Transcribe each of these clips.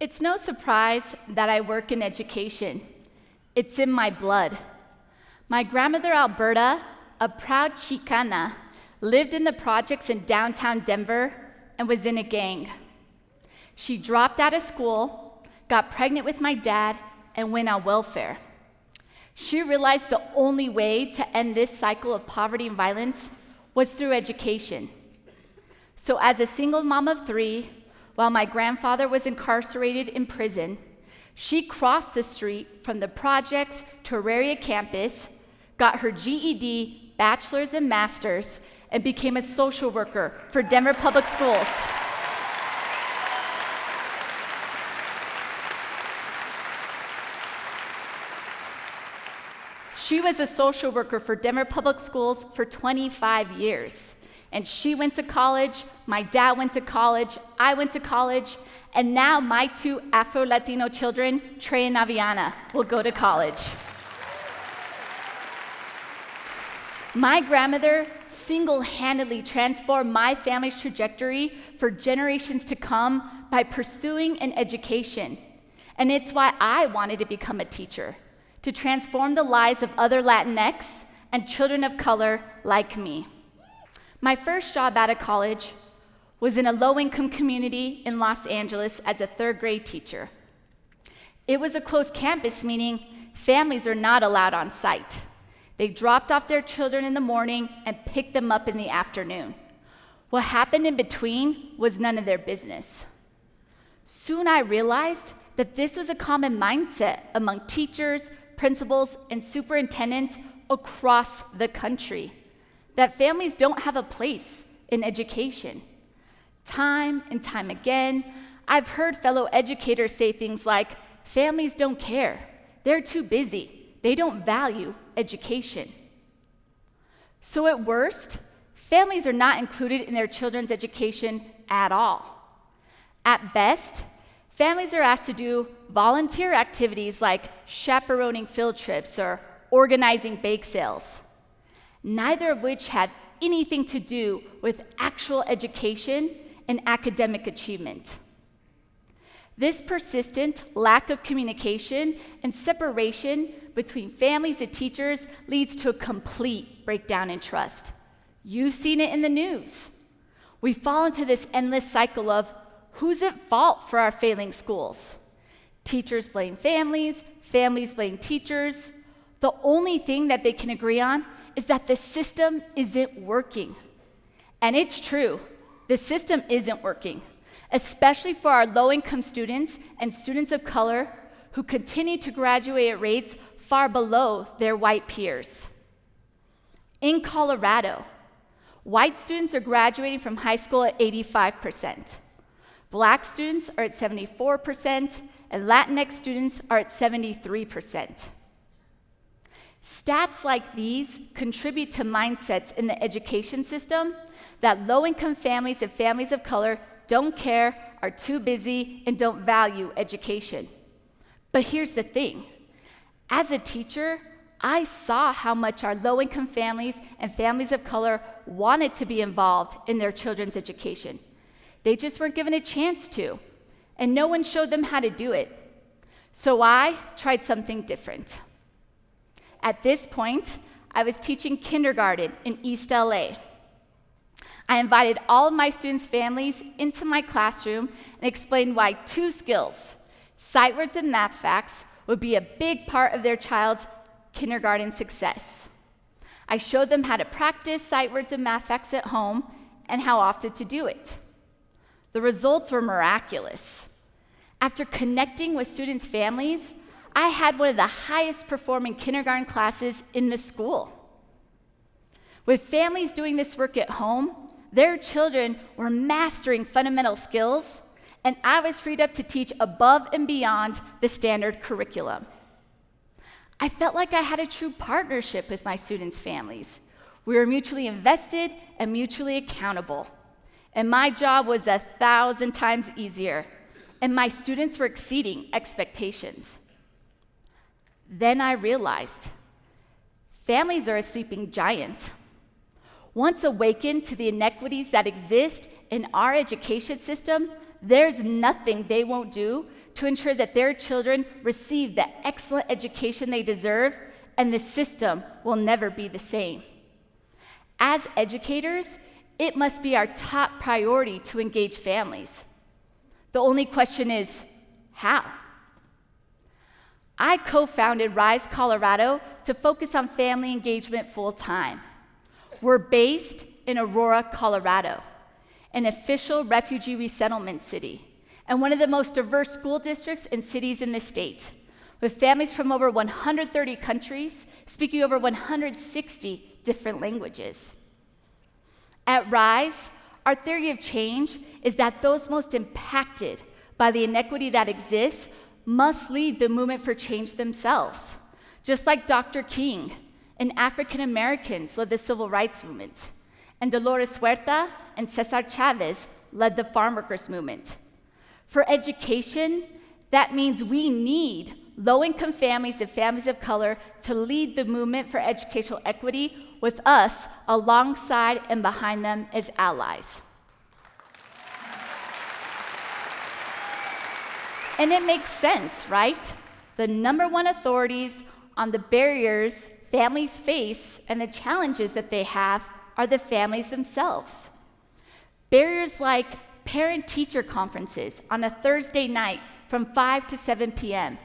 It's no surprise that I work in education. It's in my blood. My grandmother, Alberta, a proud Chicana, lived in the projects in downtown Denver and was in a gang. She dropped out of school, got pregnant with my dad, and went on welfare. She realized the only way to end this cycle of poverty and violence was through education. So as a single mom of 3, while my grandfather was incarcerated in prison, she crossed the street from the projects to Auraria campus, got her GED, bachelor's and master's, and became a social worker for Denver Public Schools. She was a social worker for Denver Public Schools for 25 years. And she went to college, my dad went to college, I went to college, and now my 2 Afro-Latino children, Trey and Aviana, will go to college. My grandmother single-handedly transformed my family's trajectory for generations to come by pursuing an education. And it's why I wanted to become a teacher, to transform the lives of other Latinx and children of color like me. My first job out of college was in a low-income community in Los Angeles as a 3rd grade teacher. It was a closed campus, meaning families are not allowed on site. They dropped off their children in the morning and picked them up in the afternoon. What happened in between was none of their business. Soon I realized that this was a common mindset among teachers, principals, and superintendents across the country, that families don't have a place in education. Time and time again, I've heard fellow educators say things like, families don't care, they're too busy, they don't value education. So at worst, families are not included in their children's education at all. At best, families are asked to do volunteer activities like chaperoning field trips or organizing bake sales, neither of which have anything to do with actual education and academic achievement. This persistent lack of communication and separation between families and teachers leads to a complete breakdown in trust. You've seen it in the news. We fall into this endless cycle of who's at fault for our failing schools? Teachers blame families, families blame teachers. The only thing that they can agree on is that the system isn't working. And it's true, the system isn't working, especially for our low-income students and students of color who continue to graduate at rates far below their white peers. In Colorado, white students are graduating from high school at 85%. Black students are at 74%, and Latinx students are at 73%. Stats like these contribute to mindsets in the education system that low-income families and families of color don't care, are too busy, and don't value education. But here's the thing. As a teacher, I saw how much our low-income families and families of color wanted to be involved in their children's education. They just weren't given a chance to, and no one showed them how to do it. So I tried something different. At this point, I was teaching kindergarten in East LA. I invited all of my students' families into my classroom and explained why 2 skills, sight words and math facts, would be a big part of their child's kindergarten success. I showed them how to practice sight words and math facts at home and how often to do it. The results were miraculous. After connecting with students' families, I had one of the highest performing kindergarten classes in the school. With families doing this work at home, their children were mastering fundamental skills, and I was freed up to teach above and beyond the standard curriculum. I felt like I had a true partnership with my students' families. We were mutually invested and mutually accountable. And my job was 1,000 times easier, and my students were exceeding expectations. Then I realized families are a sleeping giant. Once awakened to the inequities that exist in our education system, there's nothing they won't do to ensure that their children receive the excellent education they deserve, and the system will never be the same. As educators, it must be our top priority to engage families. The only question is, how? I co-founded Rise Colorado to focus on family engagement full-time. We're based in Aurora, Colorado, an official refugee resettlement city, and one of the most diverse school districts and cities in the state, with families from over 130 countries speaking over 160 different languages. At Rise, our theory of change is that those most impacted by the inequity that exists must lead the movement for change themselves, just like Dr. King and African Americans led the civil rights movement, and Dolores Huerta and Cesar Chavez led the farm workers movement. For education, that means we need low-income families and families of color to lead the movement for educational equity, with us alongside and behind them as allies. And it makes sense, right? The number one authorities on the barriers families face and the challenges that they have are the families themselves. Barriers like parent-teacher conferences on a Thursday night from 5 to 7 p.m.,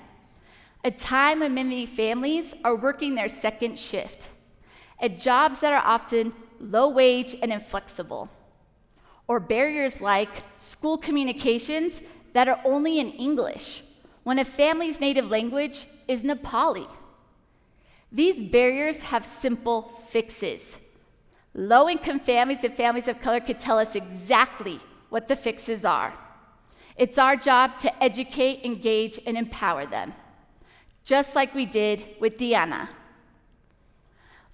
a time when many families are working their second shift, at jobs that are often low wage and inflexible, or barriers like school communications that are only in English when a family's native language is Nepali. These barriers have simple fixes. Low-income families and families of color could tell us exactly what the fixes are. It's our job to educate, engage, and empower them, just like we did with Diana.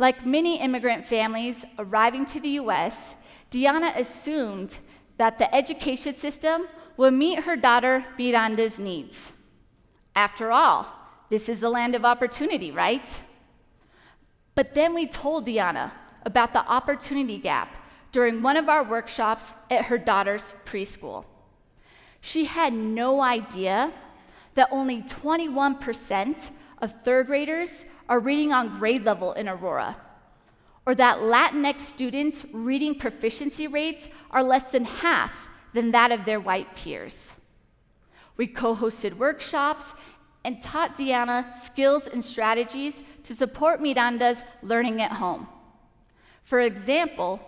Like many immigrant families arriving to the US, Diana assumed that the education system would meet her daughter Miranda's needs. After all, this is the land of opportunity, right? But then we told Diana about the opportunity gap during one of our workshops at her daughter's preschool. She had no idea that only 21% of third graders are reading on grade level in Aurora, or that Latinx students' reading proficiency rates are less than half than that of their white peers. We co-hosted workshops and taught Diana skills and strategies to support Miranda's learning at home. For example,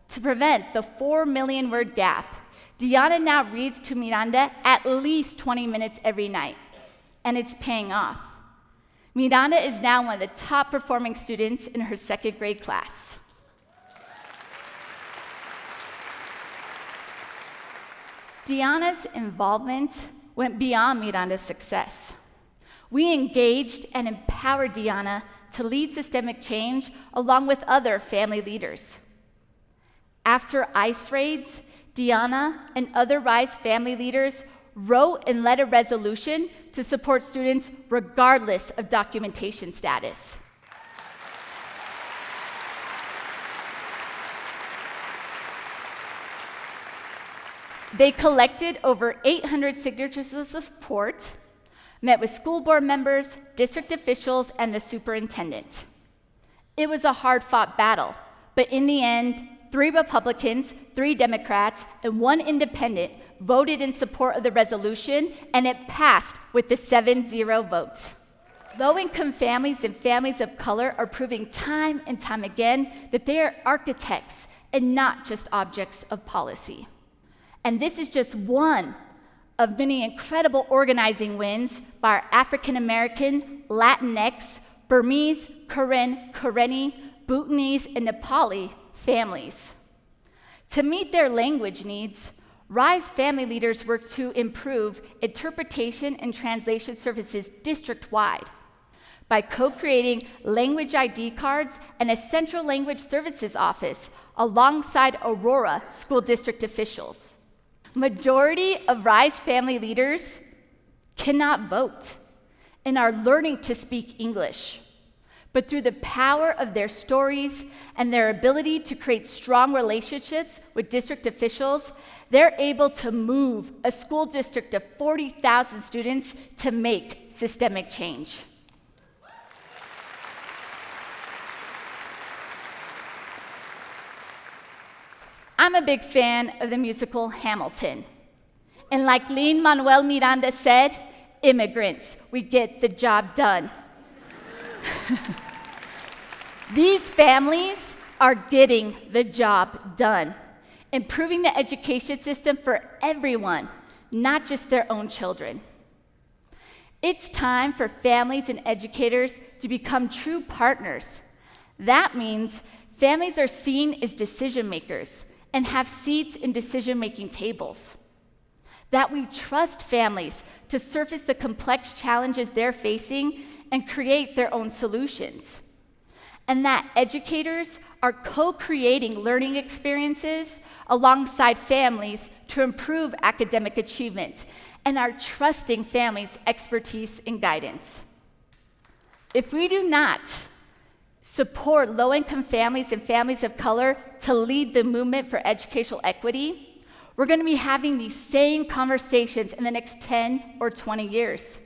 to prevent the 4 million word gap, Diana now reads to Miranda at least 20 minutes every night, and it's paying off. Miranda is now one of the top performing students in her second grade class. Diana's involvement went beyond Miranda's success. We engaged and empowered Diana to lead systemic change along with other family leaders. After ICE raids, Diana and other Rise family leaders wrote and led a resolution to support students regardless of documentation status. They collected over 800 signatures of support, met with school board members, district officials, and the superintendent. It was a hard-fought battle, but in the end, 3 Republicans, 3 Democrats, and 1 independent voted in support of the resolution, and it passed with the 7-0 vote. Low-income families and families of color are proving time and time again that they are architects and not just objects of policy. And this is just one of many incredible organizing wins by our African American, Latinx, Burmese, Karen, Karenni, Bhutanese, and Nepali families. To meet their language needs, Rise family leaders worked to improve interpretation and translation services district-wide by co-creating language ID cards and a central language services office alongside Aurora school district officials. Majority of Rise family leaders cannot vote and are learning to speak English. but through the power of their stories and their ability to create strong relationships with district officials, they're able to move a school district of 40,000 students to make systemic change. I'm a big fan of the musical Hamilton. And like Lin-Manuel Miranda said, immigrants, we get the job done. These families are getting the job done, improving the education system for everyone, not just their own children. It's time for families and educators to become true partners. That means families are seen as decision makers and have seats in decision-making tables. That we trust families to surface the complex challenges they're facing and create their own solutions. And that educators are co-creating learning experiences alongside families to improve academic achievement and are trusting families' expertise and guidance. If we do not support low-income families and families of color to lead the movement for educational equity, we're going to be having these same conversations in the next 10 or 20 years.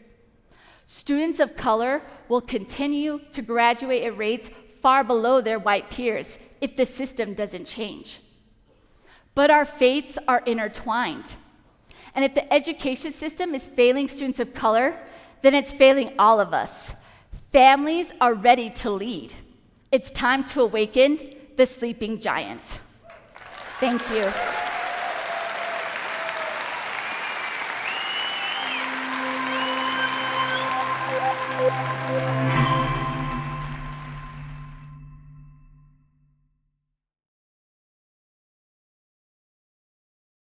Students of color will continue to graduate at rates far below their white peers if the system doesn't change. But our fates are intertwined. And if the education system is failing students of color, then it's failing all of us. Families are ready to lead. It's time to awaken the sleeping giant. Thank you.